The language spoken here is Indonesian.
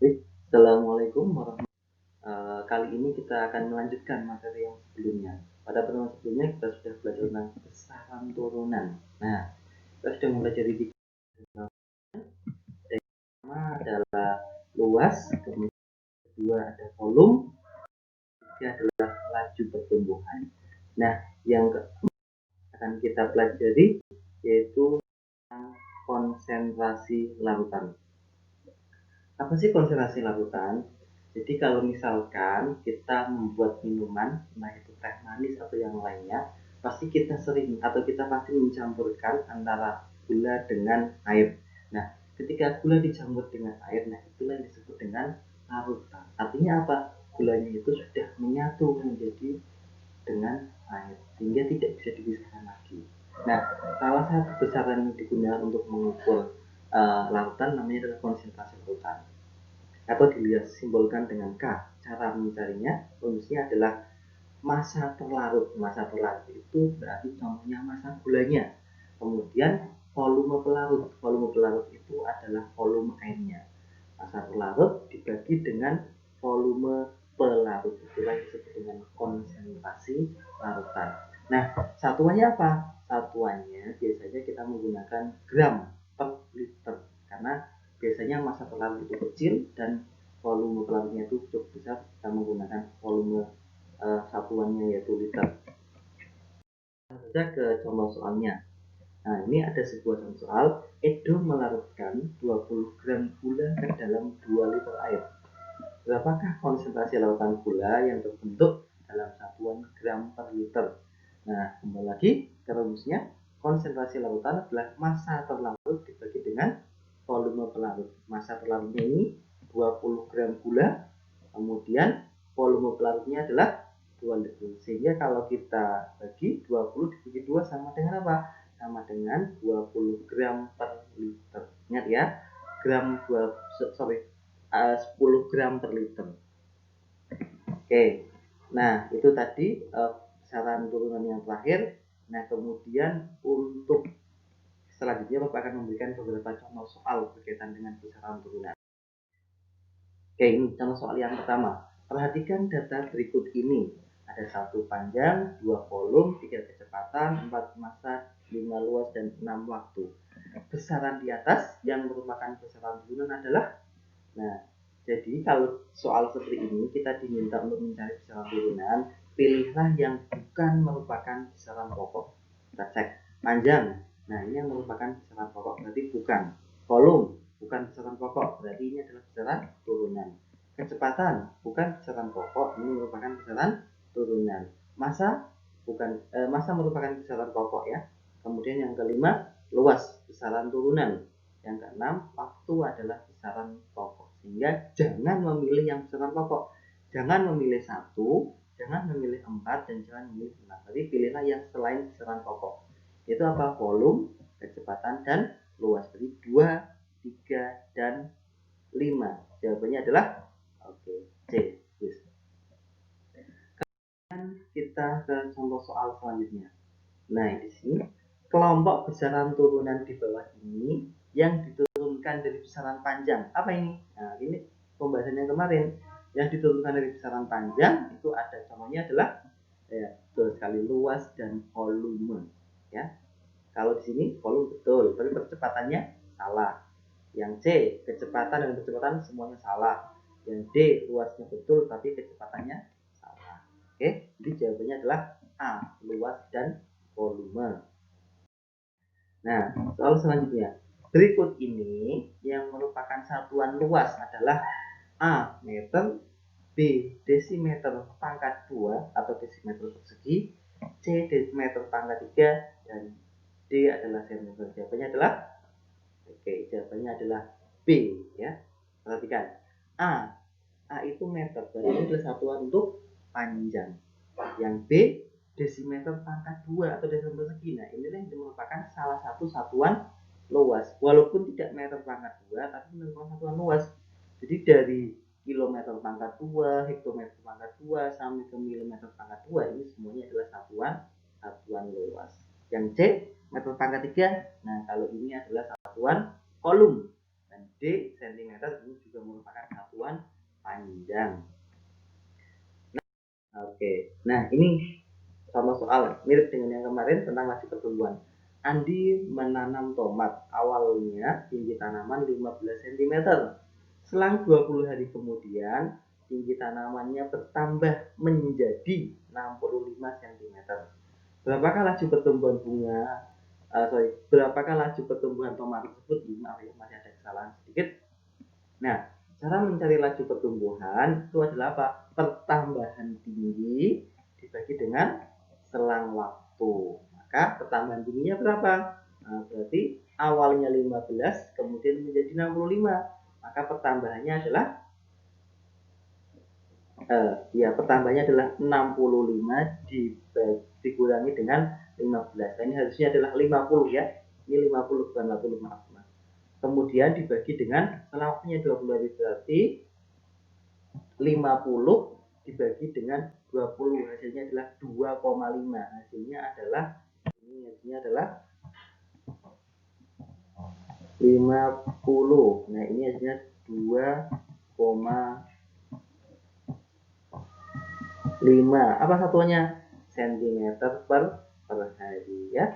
Assalamualaikum warahmatullahi wabarakatuh. Kali ini kita akan melanjutkan materi yang sebelumnya. Pada pertemuan sebelumnya kita sudah belajar tentang besaran turunan. Nah, kita sudah mempelajari tiga. Yang pertama adalah luas, kemudian kedua ada volume, ketiga adalah laju pertumbuhan. Nah, yang akan kita pelajari yaitu konsentrasi larutan. Apa sih konsentrasi larutan? Jadi kalau misalkan kita membuat minuman, nah itu teh manis atau yang lainnya, pasti kita sering atau kita pasti mencampurkan antara gula dengan air. Nah, ketika gula dicampur dengan air, nah itulah yang disebut dengan larutan. Artinya apa? Gulanya itu sudah menyatu menjadi dengan air, sehingga tidak bisa dipisahkan lagi. Nah, salah satu besaran yang digunakan untuk mengukur larutan namanya adalah konsentrasi larutan atau disimbolkan dengan K. Cara mencarinya rumusnya adalah massa terlarut. Massa terlarut itu berarti contohnya massa gulanya. Kemudian volume pelarut. Volume pelarut itu adalah volume airnya. Massa terlarut dibagi dengan volume pelarut. Itulah yang disebut dengan konsentrasi larutan. Nah, satuannya apa? Satuannya biasanya kita menggunakan gram per liter karena biasanya massa terlarut itu kecil dan volume pelarutnya itu cukup besar. Kita menggunakan volume satuannya yaitu liter. Kita ke contoh soalnya. Nah, ini ada sebuah contoh soal. Edo melarutkan 20 gram gula ke dalam 2 liter air. Berapakah konsentrasi larutan gula yang terbentuk dalam satuan gram per liter? Nah, kembali lagi ke rumusnya. Konsentrasi larutan adalah massa terlarut dibagi dengan volume pelarut. Massa terlarutnya ini 20 gram gula, kemudian volume pelarutnya adalah 2 liter. Sehingga kalau kita bagi 20 dibagi 2 sama dengan apa? Sama dengan 20 gram per liter. Ingat ya, gram 10 gram per liter. Oke, nah itu tadi besaran turunan yang terakhir. Nah, kemudian untuk selanjutnya Bapak akan memberikan beberapa contoh soal berkaitan dengan besaran turunan. Oke, ini contoh soal yang pertama. Perhatikan data berikut ini. Ada 1 panjang, 2 volume, 3 kecepatan, 4 massa, 5 luas, dan 6 waktu. Besaran di atas yang merupakan besaran turunan adalah, nah, jadi kalau soal seperti ini kita diminta untuk mencari besaran turunan, pilihlah yang bukan merupakan besaran pokok. Kita cek panjang. Nah, ini yang merupakan besaran pokok, berarti bukan. Volume bukan besaran pokok, berarti ini adalah besaran turunan. Kecepatan bukan besaran pokok, ini merupakan besaran turunan. Massa bukan massa merupakan besaran pokok ya. Kemudian yang kelima, luas besaran turunan. Yang keenam, waktu adalah besaran pokok. Sehingga jangan memilih yang besaran pokok. Jangan memilih 1, jangan memilih 4, dan jangan memilih 6. Jadi pilihlah yang selain besaran pokok. Itu apa? Volume, kecepatan, dan luas. Jadi 2, 3, dan 5. Jawabannya adalah C. Kemudian kita ke contoh soal selanjutnya. Nah, di sini kelompok besaran turunan di bawah ini yang diturunkan dari besaran panjang. Apa ini? Nah, ini pembahasan yang kemarin. Yang diturunkan dari besaran panjang itu ada contohnya adalah ya, betul sekali, luas dan volume. Ya. Kalau di sini volume betul, tapi percepatannya salah. Yang C, kecepatan dan kecepatan semuanya salah. Yang D, luasnya betul tapi kecepatannya salah. Oke, jadi jawabannya adalah A, luas dan volume. Nah, soal selanjutnya. Berikut ini yang merupakan satuan luas adalah A, meter, B, desimeter pangkat 2 atau desimeter persegi, C, desimeter pangkat 3, dan D adalah sentimeter. Jawabannya adalah jawabannya adalah B ya. Perhatikan. A itu meter, berarti ini adalah satuan untuk panjang. Yang B, desimeter pangkat 2 atau desimeter persegi. Nah, inilah yang merupakan salah satu satuan luas. Walaupun tidak meter pangkat 2, tapi merupakan satuan luas. Jadi dari kilometer pangkat 2, hektometer pangkat 2, sampai ke milimeter pangkat 2, ini semuanya adalah satuan luas. Yang C, meter pangkat 3. Nah, kalau ini adalah satuan volume. Dan D cm ini juga merupakan satuan panjang. Oke, nah ini sama soal mirip dengan yang kemarin tentang laju pertumbuhan. Andi menanam tomat, awalnya tinggi tanaman 15 cm. Selang 20 hari kemudian, tinggi tanamannya bertambah menjadi 65 cm. Berapakah laju pertumbuhan berapakah laju pertumbuhan tomat tersebut? Maaf ya, masih ada kesalahan sedikit. Nah, cara mencari laju pertumbuhan itu adalah apa? Pertambahan tinggi dibagi dengan selang waktu. Maka pertambahan tingginya berapa? Nah, berarti awalnya 15 kemudian menjadi 65. Maka pertambahannya adalah pertambahannya adalah 65 dikurangi dengan 15. Nah, ini harusnya adalah 50 ya. Ini 50 bukan 40, maaf. Kemudian dibagi dengan selang waktunya 20 hari, berarti 50 dibagi dengan 20, hasilnya adalah 2,5. Hasilnya adalah 50. Nah, ini hasilnya 2,5. Apa satuannya? Cm per hari ya.